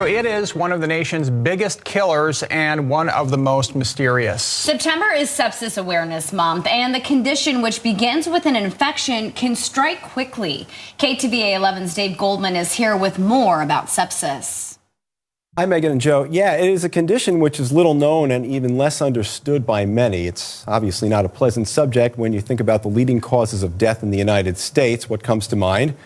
It is one of the nation's biggest killers and one of the most mysterious. September is Sepsis Awareness Month, and the condition, which begins with an infection, can strike quickly. KTVA 11's Dave Goldman is here with more about sepsis. Hi, Megan and Joe. Yeah, it is a condition which is little known and even less understood by many. It's obviously not a pleasant subject when you think about the leading causes of death in the United States. What comes to mind?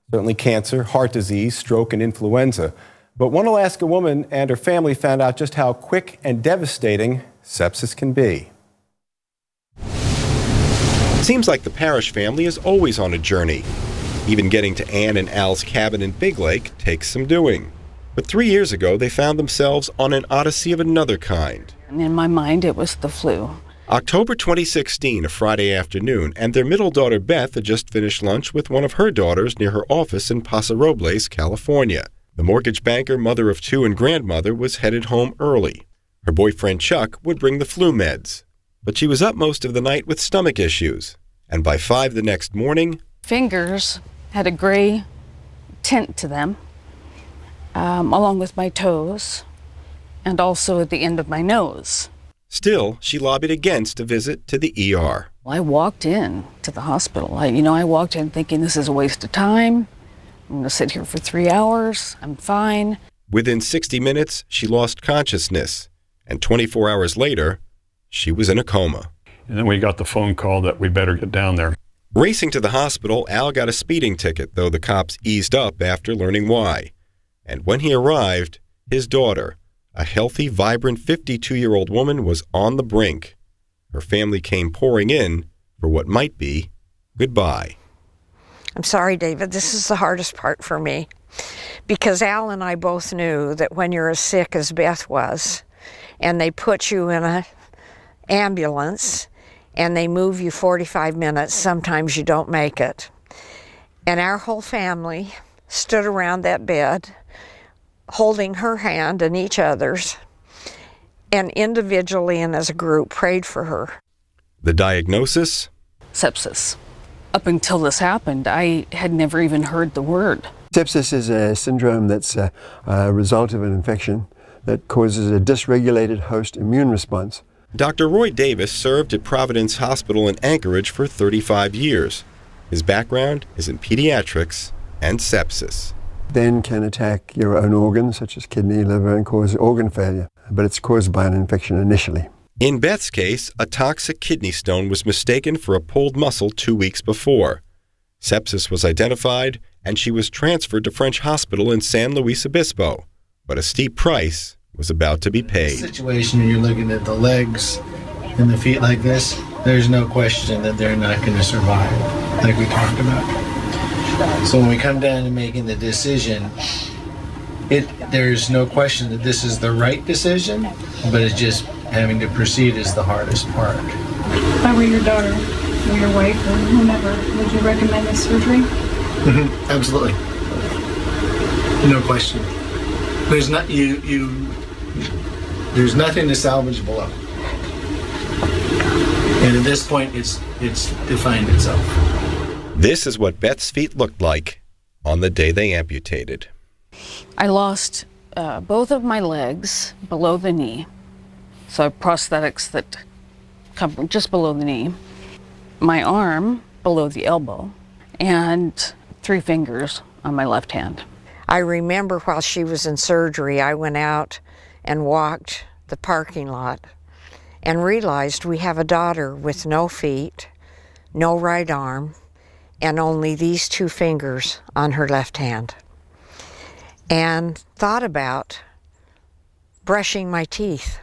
Certainly cancer, heart disease, stroke, and influenza. But one Alaska woman and her family found out just how quick and devastating sepsis can be. It seems like the Parrish family is always on a journey. Even getting to Ann and Al's cabin in Big Lake takes some doing. But 3 years ago, they found themselves on an odyssey of another kind. And in my mind, it was the flu. October 2016, a Friday afternoon, and their middle daughter Beth had just finished lunch with one of her daughters near her office in Paso Robles, California. The mortgage banker, mother of two, and grandmother was headed home early. Her boyfriend Chuck would bring the flu meds. But she was up most of the night with stomach issues. And by 5 the next morning, Fingers had a gray tint to them, along with my toes, and also at the end of my nose. Still, she lobbied against a visit to the ER. I walked in to the hospital. I walked in thinking this is a waste of time. I'm going to sit here for 3 hours. I'm fine. Within 60 minutes, she lost consciousness. And 24 hours later, she was in a coma. And then we got the phone call that we better get down there. Racing to the hospital, Al got a speeding ticket, though the cops eased up after learning why. And when he arrived, his daughter, a healthy, vibrant 52-year-old woman, was on the brink. Her family came pouring in for what might be goodbye. I'm sorry, David, this is the hardest part for me, because Al and I both knew that when you're as sick as Beth was, and they put you in an ambulance, and they move you 45 minutes, sometimes you don't make it. And our whole family stood around that bed, holding her hand and each other's, and individually and as a group prayed for her. The diagnosis? Sepsis. Up until this happened, I had never even heard the word. Sepsis is a syndrome that's a result of an infection that causes a dysregulated host immune response. Dr. Roy Davis served at Providence Hospital in Anchorage for 35 years. His background is in pediatrics and sepsis. Then can attack your own organs, such as kidney, liver, and cause organ failure. But it's caused by an infection initially. In Beth's case, a toxic kidney stone was mistaken for a pulled muscle 2 weeks before. Sepsis was identified, and she was transferred to French Hospital in San Luis Obispo. But a steep price was about to be paid. In the situation when you're looking at the legs and the feet like this, there's no question that they're not going to survive, like we talked about. So when we come down to making the decision, there's no question that this is the right decision, but it's just having to proceed is the hardest part. If I were your daughter or your wife or whomever, would you recommend this surgery? Mm-hmm. Absolutely. No question. There's there's nothing to salvage below. And at this point, it's defined itself. This is what Beth's feet looked like on the day they amputated. I lost both of my legs below the knee. So I have prosthetics that come just below the knee, my arm below the elbow, and 3 fingers on my left hand. I remember while she was in surgery, I went out and walked the parking lot and realized we have a daughter with no feet, no right arm, and only these 2 fingers on her left hand. And thought about brushing my teeth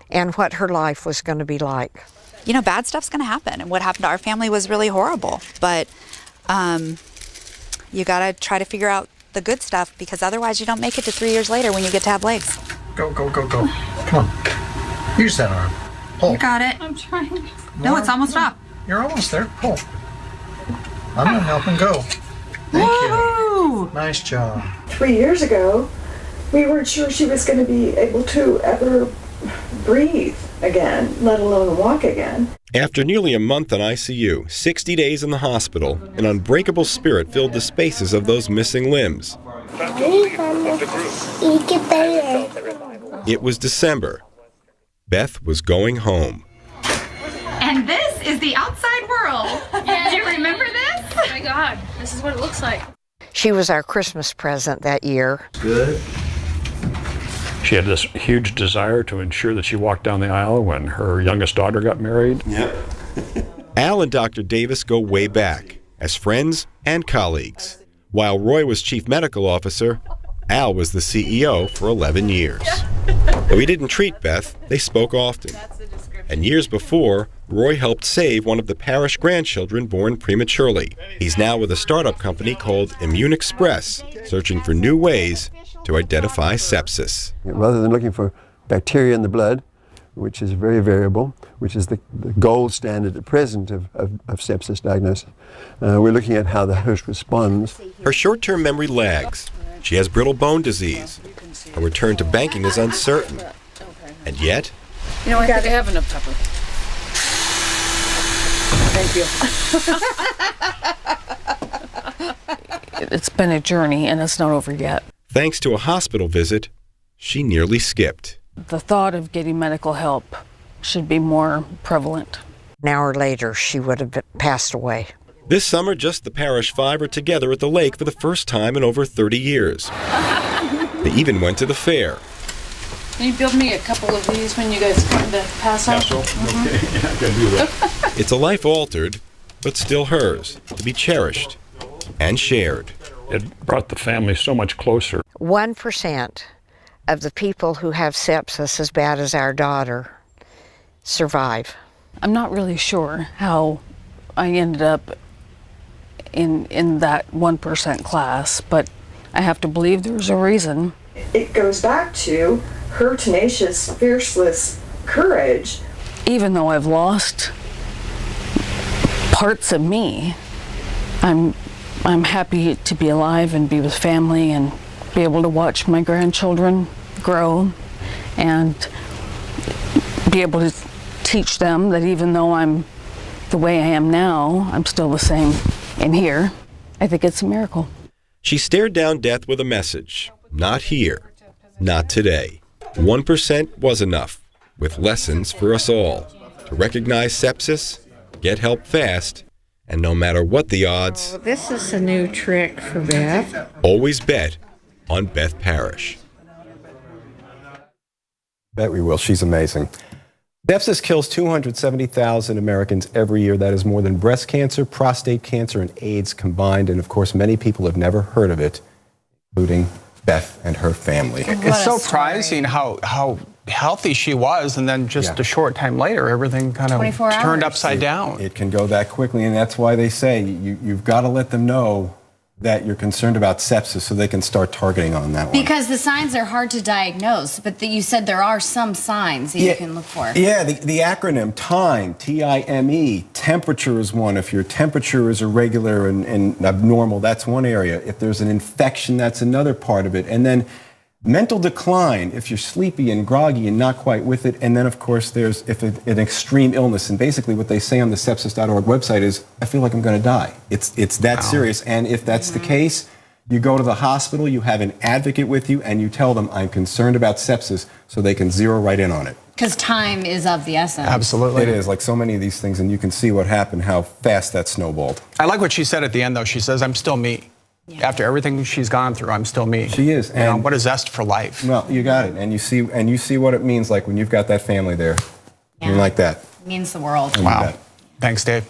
and what her life was going to be like. You know, bad stuff's going to happen, and what happened to our family was really horrible. But you got to try to figure out the good stuff, because otherwise you don't make it to 3 years later when you get to have legs. Go, go, go, go. Come on. Use that arm. Pull. You got it. I'm trying. No, it's almost up. You're almost there. Pull. I'm going to help him go. Thank you. Nice job. 3 years ago, we weren't sure she was going to be able to ever breathe again, let alone walk again. After nearly a month in ICU, 60 days in the hospital, an unbreakable spirit filled the spaces of those missing limbs. It was December. Beth was going home. And this is the outside world. Do you remember this? Oh my God, this is what it looks like. She was our Christmas present that year. Good. She had this huge desire to ensure that she walked down the aisle when her youngest daughter got married. Yep. Al and Dr. Davis go way back, as friends and colleagues. While Roy was chief medical officer, Al was the CEO for 11 years. Though he didn't treat Beth, they spoke often. And years before, Roy helped save one of the Parrish grandchildren born prematurely. He's now with a startup company called Immune Express, searching for new ways to identify sepsis. Rather than looking for bacteria in the blood, which is very variable, which is the gold standard at present of sepsis diagnosis, we're looking at how the host responds. Her short-term memory lags. She has brittle bone disease. Her return to banking is uncertain. And yet, You know, I think I have enough pepper. Thank you. It's been a journey, and it's not over yet. thanks to a hospital visit, she nearly skipped. The thought of getting medical help should be more prevalent. An hour later, she would have passed away. This summer, just the Parrish Five are together at the lake for the first time in over 30 years. They even went to the fair. Can you build me a couple of these when you guys come to pass out? Okay, I can do that. It's a life altered, but still hers, to be cherished and shared. It brought the family so much closer. 1% of the people who have sepsis as bad as our daughter survive. I'm not really sure how I ended up in that 1% class, but I have to believe there's a reason. It goes back to her tenacious, fearless courage. Even though I've lost parts of me, I'm happy to be alive and be with family and be able to watch my grandchildren grow and be able to teach them that even though I'm the way I am now, I'm still the same in here. I think it's a miracle. She stared down death with a message. Not here. Not today. 1% was enough, with lessons for us all. To recognize sepsis, get help fast, and no matter what the odds, This is a new trick for Beth. always bet on Beth Parrish. Bet we will. She's amazing. Sepsis kills 270,000 Americans every year. That is more than breast cancer, prostate cancer, and AIDS combined. And of course, many people have never heard of it, including Beth and her family. It's so surprising how healthy she was, and then just a short time later, everything kind of 24 turned hours. upside down. It can go that quickly, and that's why they say you've got to let them know that you're concerned about sepsis so they can start targeting on that one. Because the signs are hard to diagnose, but you said there are some signs that you can look for. Yeah, the acronym TIME, T-I-M-E, temperature is one. If your temperature is irregular and abnormal, that's one area. If there's an infection, that's another part of it. And then mental decline, if you're sleepy and groggy and not quite with it. And then, of course, there's an extreme illness. And basically what they say on the sepsis.org website is, I feel like I'm going to die. It's that serious. And if that's the case, you go to the hospital, you have an advocate with you, and you tell them, I'm concerned about sepsis, so they can zero right in on it. Because time is of the essence. Absolutely. It is, like so many of these things, and you can see what happened, how fast that snowballed. I like what she said at the end, though. She says, I'm still me. Yeah. After everything she's gone through, I'm still me. She is. And what a zest for life. Well, you got it. And you see what it means like when you've got that family there. Yeah. You're like that. It means the world. Wow. Thanks, Dave.